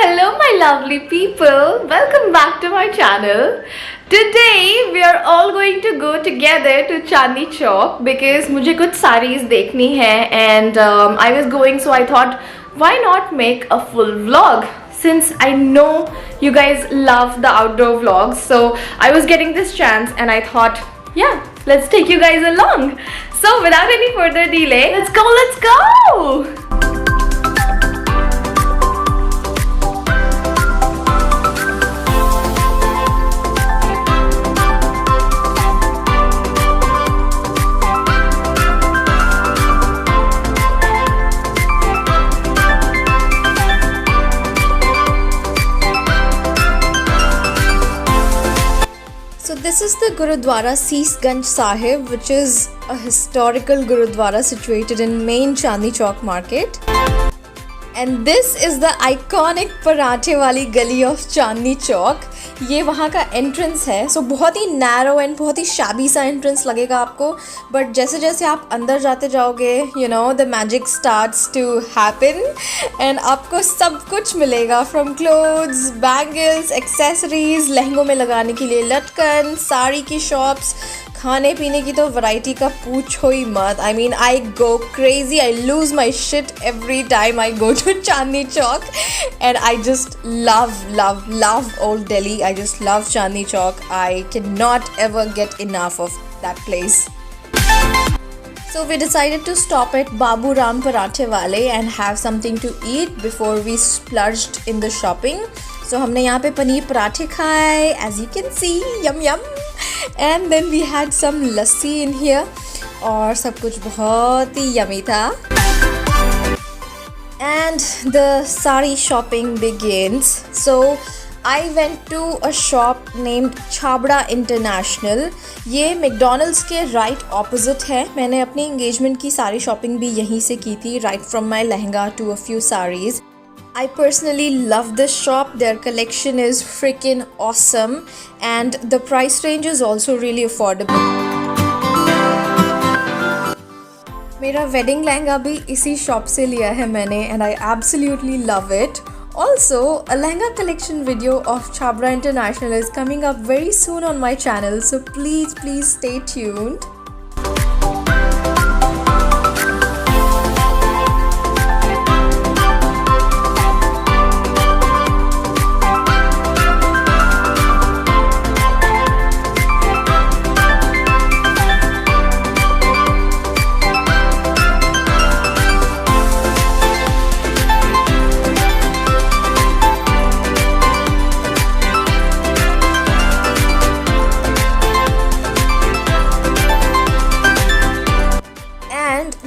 hello, my lovely people. Welcome back to my channel. Today we are all going to go together to Chandni Chowk because मुझे कुछ sarees देखनी है and I was going, so I thought why not make a full vlog since I know you guys love the outdoor vlogs. So I was getting this chance and I thought, yeah, let's take you guys along. So without any further delay, let's go, let's go! So this is the Gurudwara Sees Ganj Sahib, which is a historical Gurudwara situated in main Chandni Chowk market. And this is the iconic पराठे वाली गली of Chandni Chowk. ये वहाँ का entrance है. सो बहुत ही narrow and बहुत ही शाबी सा एंट्रेंस लगेगा आपको, बट जैसे जैसे आप अंदर जाते जाओगे you know the magic starts to happen and आपको सब कुछ मिलेगा, फ्रॉम क्लोथ्स, बैंगल्स, एक्सेसरीज, लहंगों में लगाने के लिए लटकन, साड़ी की शॉप्स, खाने पीने की तो वैरायटी का पूछो ही मत. I mean I go crazy, I lose my shit every time I go to Chandni Chowk and I just love old Delhi. I just love Chandni Chowk. I cannot ever get enough of that place. So we decided to stop at Babu Ram Parathe Wale and have something to eat before we splurged in the shopping. So हमने यहाँ पे पनीर पराठे खाए, as you can see, yum yum. And then we had some lassi in here और सब कुछ बहुत ही yummy था. And the sari shopping begins. So I went to a shop named Chhabra International. ये मैकडॉनल्ड्स के राइट ऑपोजिट है. मैंने अपनी एंगेजमेंट की सारी शॉपिंग भी यहीं से की थी, right from my lehenga to a few sarees. I personally love this shop. Their collection is freaking awesome and the price range is also really affordable. मेरा वेडिंग लहंगा भी इसी शॉप से लिया है मैंने and I absolutely love it. Also, a lehenga collection video of Chhabra International is coming up very soon on my channel, so please stay tuned.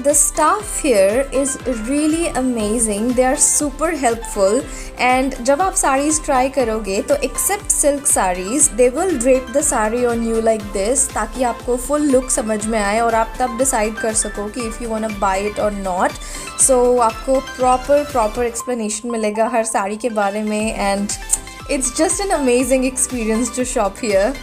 The staff here is really amazing. They are super helpful and जब आप sarees try करोगे तो except silk sarees they will drape the saree on you like this ताकि आपको full look समझ में आए और आप तब decide कर सको कि if you wanna buy it or not. So आपको proper explanation मिलेगा हर साड़ी के बारे में and it's just an amazing experience to shop here.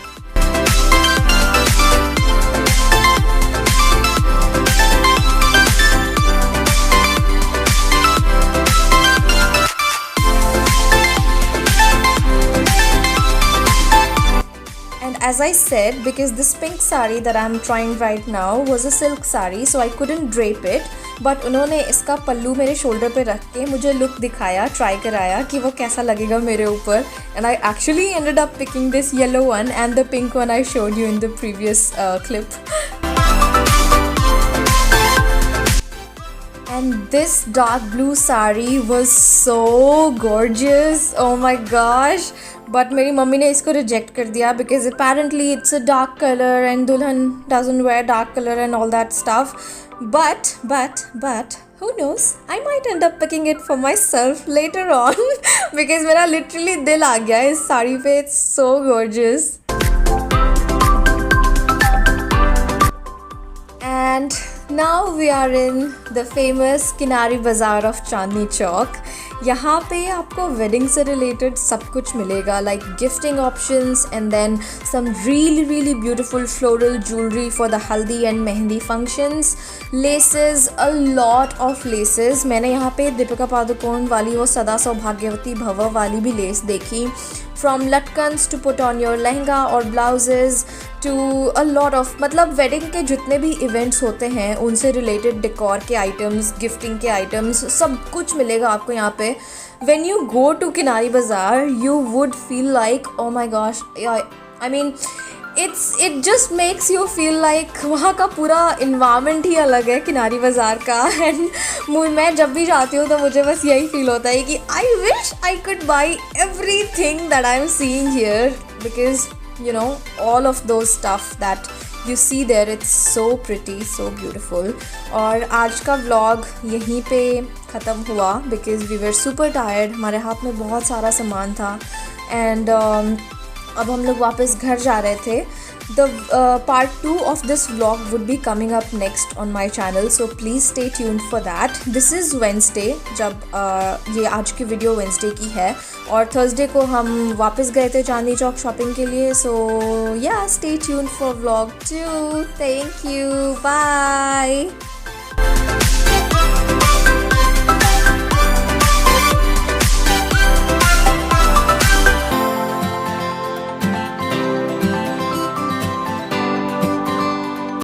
As I said, because this pink saree that I'm trying right now was a silk saree, so I couldn't drape it. But उन्होंने इसका पल्लू मेरे shoulder पे रख के मुझे look दिखाया, try कराया कि वो कैसा लगेगा मेरे ऊपर. And I actually ended up picking this yellow one and the pink one I showed you in the previous clip. And this dark blue saree was so gorgeous. Oh my gosh. But मेरी mummy ने इसको reject कर दिया because apparently it's a dark color and दुल्हन doesn't wear dark color and all that stuff. But who knows? I might end up picking it for myself later on because मेरा literally दिल आ गया इस साड़ी पे. It's so gorgeous. And now we are in the famous Kinari Bazaar of Chandni Chowk. यहाँ पे आपको wedding से related सब कुछ मिलेगा, like gifting options and then some really beautiful floral jewellery for the haldi and mehndi functions, laces, a lot of laces. मैंने यहाँ पे दीपिका पादुकोण वाली वो सदा सौभाग्यवती भव वाली भी लेस देखी, फ्रॉम लटकन्स to put on your lehenga और blouses to a lot of, मतलब वेडिंग के जितने भी इवेंट्स होते हैं उनसे रिलेटेड डेकोर के आइटम्स, गिफ्टिंग के आइटम्स, सब कुछ मिलेगा आपको यहाँ पे। व्हेन यू गो टू किनारी बाज़ार you would feel like oh my gosh, I mean it just makes you feel like वहाँ का पूरा इन्वायरमेंट ही अलग है किनारी बाज़ार का। एंड मैं जब भी जाती हूँ तो मुझे बस यही फील होता है कि I wish I could by everything that I am seeing here, because you know all of those stuff that you see there, it's so pretty, so beautiful। और आज का vlog यहीं पे ख़त्म हुआ because we were super tired, हमारे हाथ में बहुत सारा सामान था एंड अब हम लोग वापस घर जा रहे थे। The part 2 of this vlog would be coming up next on my channel, so please stay tuned for that। This is Wednesday, जब ये आज की वीडियो Wednesday की है और Thursday को हम वापस गए थे चांदनी चौक शॉपिंग के लिए। So yeah, stay tuned for vlog 2। Thank you, bye।